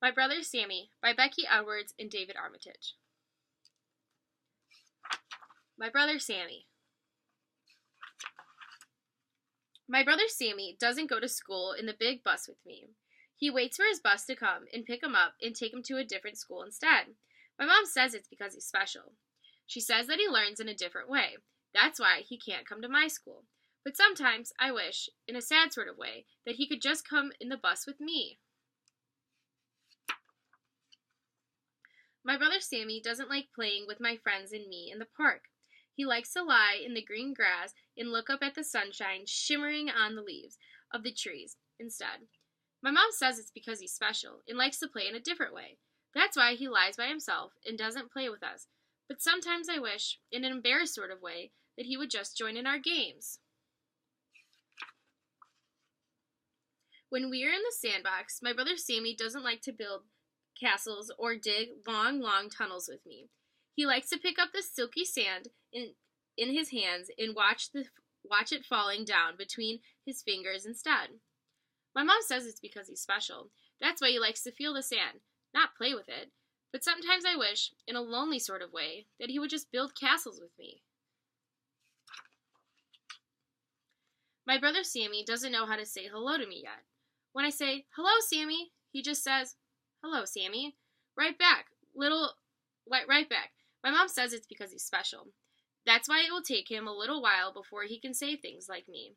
My Brother Sammy by Becky Edwards and David Armitage. My Brother Sammy. My brother Sammy doesn't go to school in the big bus with me. He waits for his bus to come and pick him up and take him to a different school instead. My mom says it's because he's special. She says that he learns in a different way. That's why he can't come to my school. But sometimes I wish, in a sad sort of way, that he could just come in the bus with me. My brother Sammy doesn't like playing with my friends and me in the park. He likes to lie in the green grass and look up at the sunshine shimmering on the leaves of the trees instead. My mom says it's because he's special and likes to play in a different way. That's why he lies by himself and doesn't play with us. But sometimes I wish, in an embarrassed sort of way, that he would just join in our games. When we are in the sandbox, my brother Sammy doesn't like to build castles or dig long, long tunnels with me. He likes to pick up the silky sand in his hands and watch it falling down between his fingers instead. My mom says it's because he's special. That's why he likes to feel the sand, not play with it. But sometimes I wish, in a lonely sort of way, that he would just build castles with me. My brother Sammy doesn't know how to say hello to me yet. When I say, "Hello, Sammy," he just says, "Hello, Sammy." Right back. Right back. My mom says it's because he's special. That's why it will take him a little while before he can say things like me.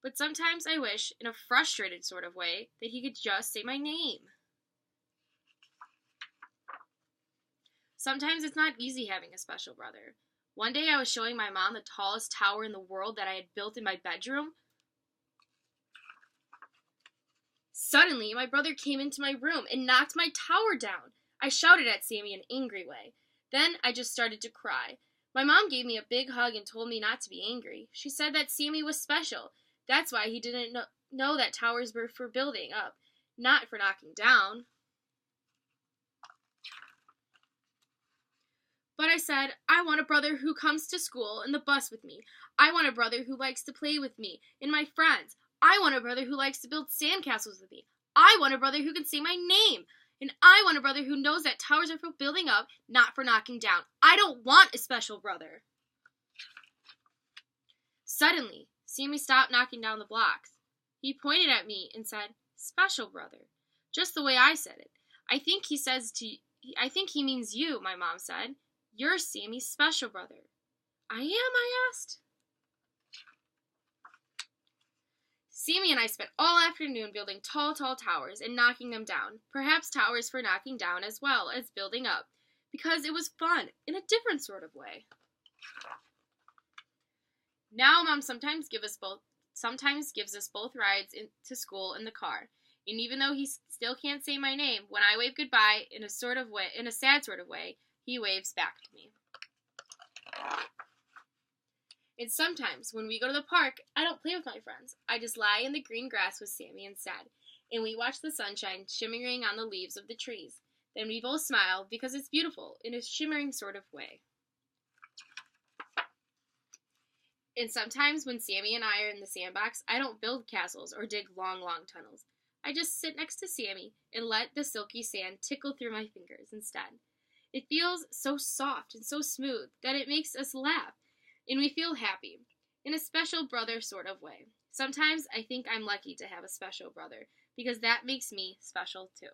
But sometimes I wish, in a frustrated sort of way, that he could just say my name. Sometimes it's not easy having a special brother. One day I was showing my mom the tallest tower in the world that I had built in my bedroom. Suddenly, my brother came into my room and knocked my tower down. I shouted at Sammy in an angry way. Then I just started to cry. My mom gave me a big hug and told me not to be angry. She said that Sammy was special. That's why he didn't know that towers were for building up, not for knocking down. But I said, I want a brother who comes to school in the bus with me. I want a brother who likes to play with me and my friends. I want a brother who likes to build sandcastles with me. I want a brother who can say my name. And I want a brother who knows that towers are for building up, not for knocking down. I don't want a special brother. Suddenly, Sammy stopped knocking down the blocks. He pointed at me and said, "Special brother," just the way I said it. I think he means you, my mom said. You're Sammy's special brother. I am, I asked. Sammy and I spent all afternoon building tall, tall towers and knocking them down. Perhaps towers for knocking down as well as building up, because it was fun in a different sort of way. Now Mom sometimes gives us both rides to school in the car. And even though he still can't say my name, when I wave goodbye in a sad sort of way, he waves back to me. And sometimes, when we go to the park, I don't play with my friends. I just lie in the green grass with Sammy instead, and we watch the sunshine shimmering on the leaves of the trees. Then we both smile because it's beautiful in a shimmering sort of way. And sometimes when Sammy and I are in the sandbox, I don't build castles or dig long, long tunnels. I just sit next to Sammy and let the silky sand tickle through my fingers instead. It feels so soft and so smooth that it makes us laugh. And we feel happy, in a special brother sort of way. Sometimes I think I'm lucky to have a special brother, because that makes me special too.